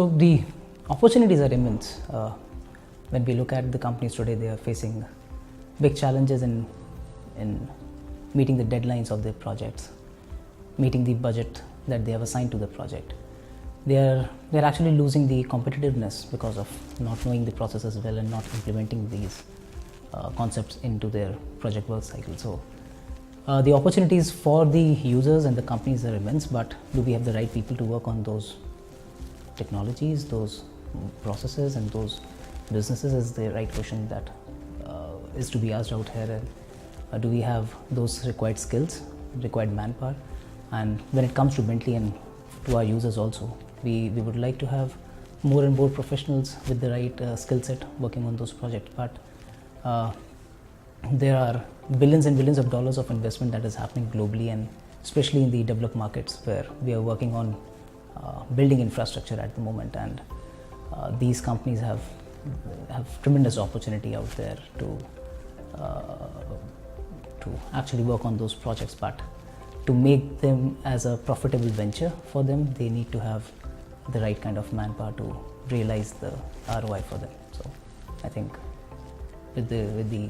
So the opportunities are immense. When we look at the companies today, they are facing big challenges in meeting the deadlines of their projects, meeting the budget that they have assigned to the project. They're actually losing the competitiveness because of not knowing the processes well and not implementing these concepts into their project work cycle. So the opportunities for the users and the companies are immense, but do we have the right people to work on those technologies, those processes and those businesses is the right question that is to be asked out here. Do we have those required skills, required manpower? And when it comes to Bentley and to our users also, we would like to have more and more professionals with the right skill set working on those projects. But there are billions and billions of dollars of investment that is happening globally, and especially in the developed markets where we are working on building infrastructure at the moment. And these companies have tremendous opportunity out there to actually work on those projects. But to make them as a profitable venture for them, they need to have the right kind of manpower to realize the ROI for them. So I think with the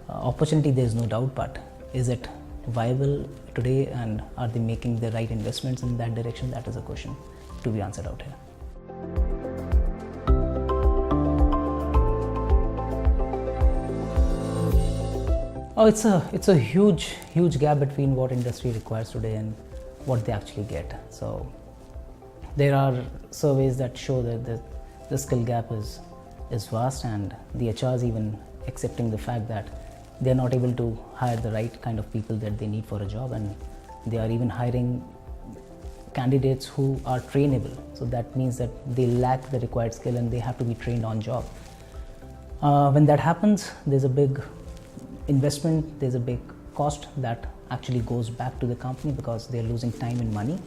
opportunity, there is no doubt, but is it viable today, and are they making the right investments in that direction? That is a question to be answered out here. Oh, it's a huge gap between what industry requires today and what they actually get. So there are surveys that show that the skill gap is vast, and the HR is even accepting the fact that they're not able to hire the right kind of people that they need for a job, and they are even hiring candidates who are trainable. So that means that they lack the required skill and they have to be trained on job. When that happens, there's a big investment, there's a big cost that actually goes back to the company because they're losing time and money.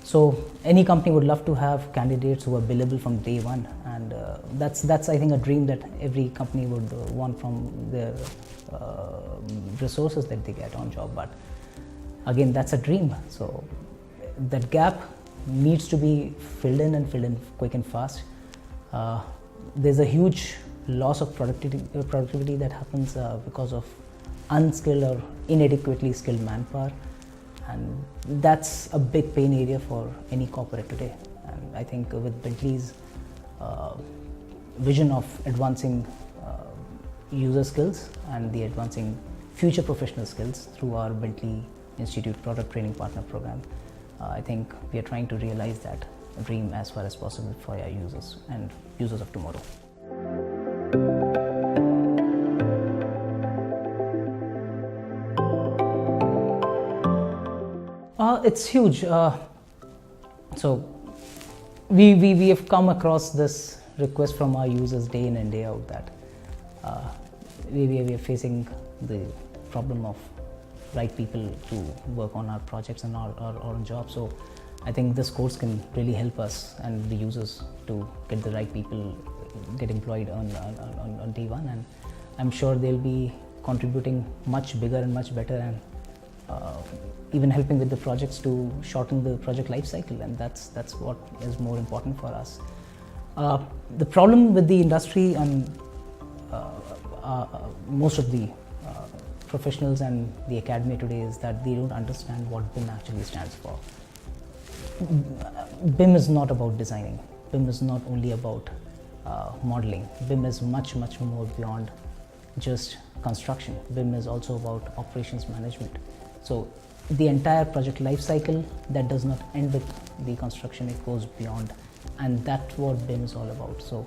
So any company would love to have candidates who are billable from day one, and that's I think a dream that every company would want from their resources that they get on job. But again, that's a dream. So that gap needs to be filled in quick and fast. There's a huge loss of productivity that happens because of unskilled or inadequately skilled manpower, and that's a big pain area for any corporate today. And I think with Bentley's vision of advancing user skills and the advancing future professional skills through our Bentley Institute Product Training Partner Program, I think we are trying to realize that dream as far as possible for our users and users of tomorrow. It's huge. So we have come across this request from our users day in and day out that we are facing the problem of right people to work on our projects and our jobs. So I think this course can really help us and the users to get the right people get employed on day one, and I'm sure they'll be contributing much bigger and much better, and even helping with the projects to shorten the project life cycle, and that's what is more important for us. The problem with the industry and most of the professionals and the academy today is that they don't understand what BIM actually stands for. BIM is not about designing. BIM is not only about modeling. BIM is much more beyond just construction. BIM is also about operations management. So the entire project life cycle, that does not end with the construction, it goes beyond, and that's what BIM is all about. So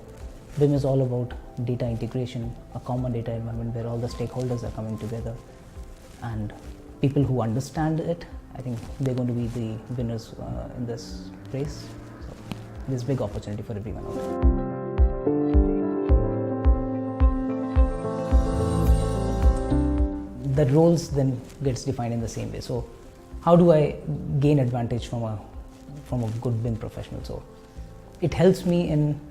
BIM is all about data integration, a common data environment where all the stakeholders are coming together, and people who understand it, I think they're going to be the winners in this race. So there's big opportunity for everyone out there. The roles then gets defined in the same way. So how do I gain advantage from a good BIM professional? So it helps me in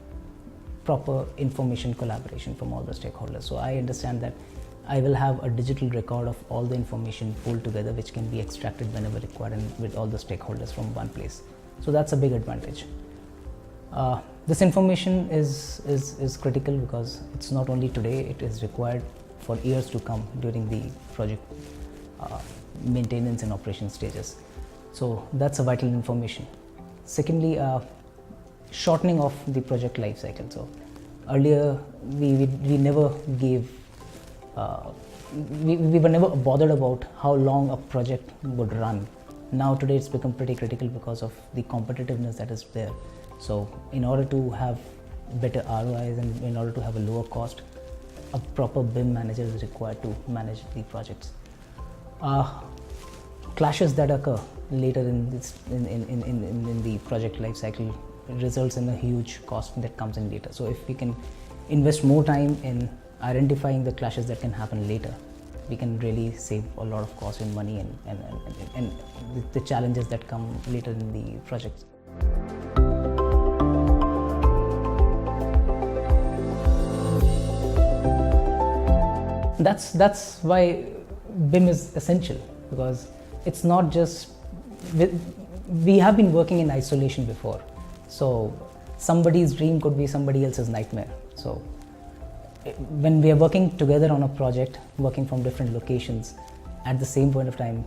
proper information collaboration from all the stakeholders. So I understand that I will have a digital record of all the information pulled together, which can be extracted whenever required and with all the stakeholders from one place. So that's a big advantage. This information is critical because it's not only today, it is required for years to come during the project maintenance and operation stages. So that's a vital information. Secondly, shortening of the project life cycle. So earlier we never gave we were never bothered about how long a project would run. Now today it's become pretty critical because of the competitiveness that is there. So in order to have better ROIs and in order to have a lower cost, a proper BIM manager is required to manage the projects. Clashes that occur later in the project life cycle results in a huge cost that comes in later. So if we can invest more time in identifying the clashes that can happen later, we can really save a lot of cost and money and the challenges that come later in the projects. That's why BIM is essential, because it's not just we have been working in isolation before, so somebody's dream could be somebody else's nightmare. So when we are working together on a project, working from different locations at the same point of time,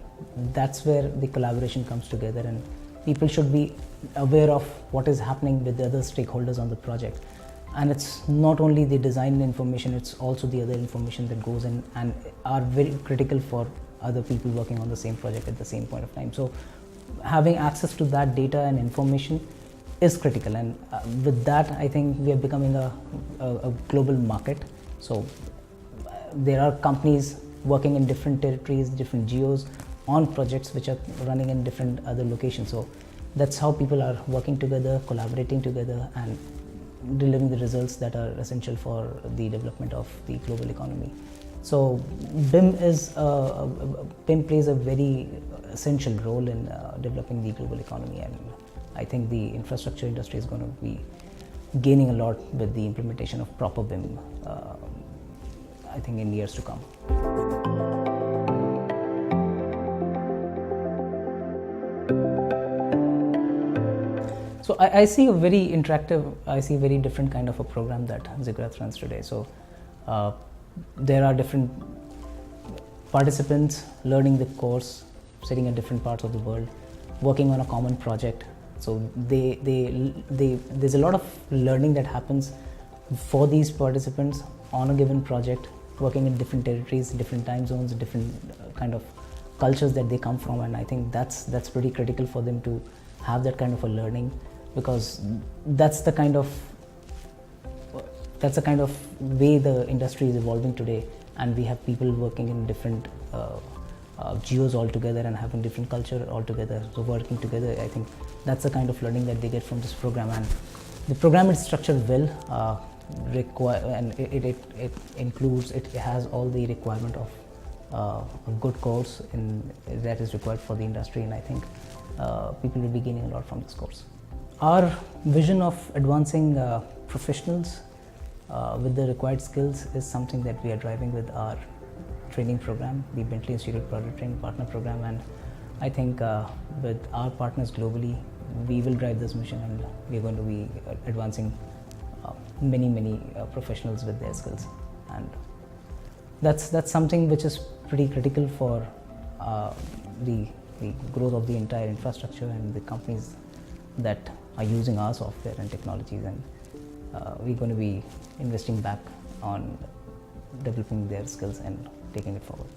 that's where the collaboration comes together, and people should be aware of what is happening with the other stakeholders on the project. And it's not only the design information, it's also the other information that goes in and are very critical for other people working on the same project at the same point of time. So having access to that data and information is critical, and with that I think we are becoming a global market. So there are companies working in different territories, different geos on projects which are running in different other locations. So that's how people are working together, collaborating together, and delivering the results that are essential for the development of the global economy. So BIM plays a very essential role in developing the global economy, and I think the infrastructure industry is going to be gaining a lot with the implementation of proper BIM, I think in years to come. So I see a very interactive, I see a very different kind of a program that Zigurat runs today. So there are different participants learning the course, sitting in different parts of the world, working on a common project. So there's a lot of learning that happens for these participants on a given project, working in different territories, different time zones, different kind of cultures that they come from, and I think that's pretty critical for them to have that kind of a learning, because that's the kind of way the industry is evolving today, and we have people working in different geos altogether and having different culture altogether. So working together, I think that's the kind of learning that they get from this program, and the program is structured well, and it includes, it has all the requirement of a good course that is required for the industry, and I think people will be gaining a lot from this course. Our vision of advancing professionals with the required skills is something that we are driving with our training program, the Bentley Institute Project Training Partner Program, and I think with our partners globally, we will drive this mission, and we are going to be advancing many professionals with their skills, and that's something which is pretty critical for the growth of the entire infrastructure and the companies that are using our software and technologies, and we're going to be investing back on developing their skills and taking it forward.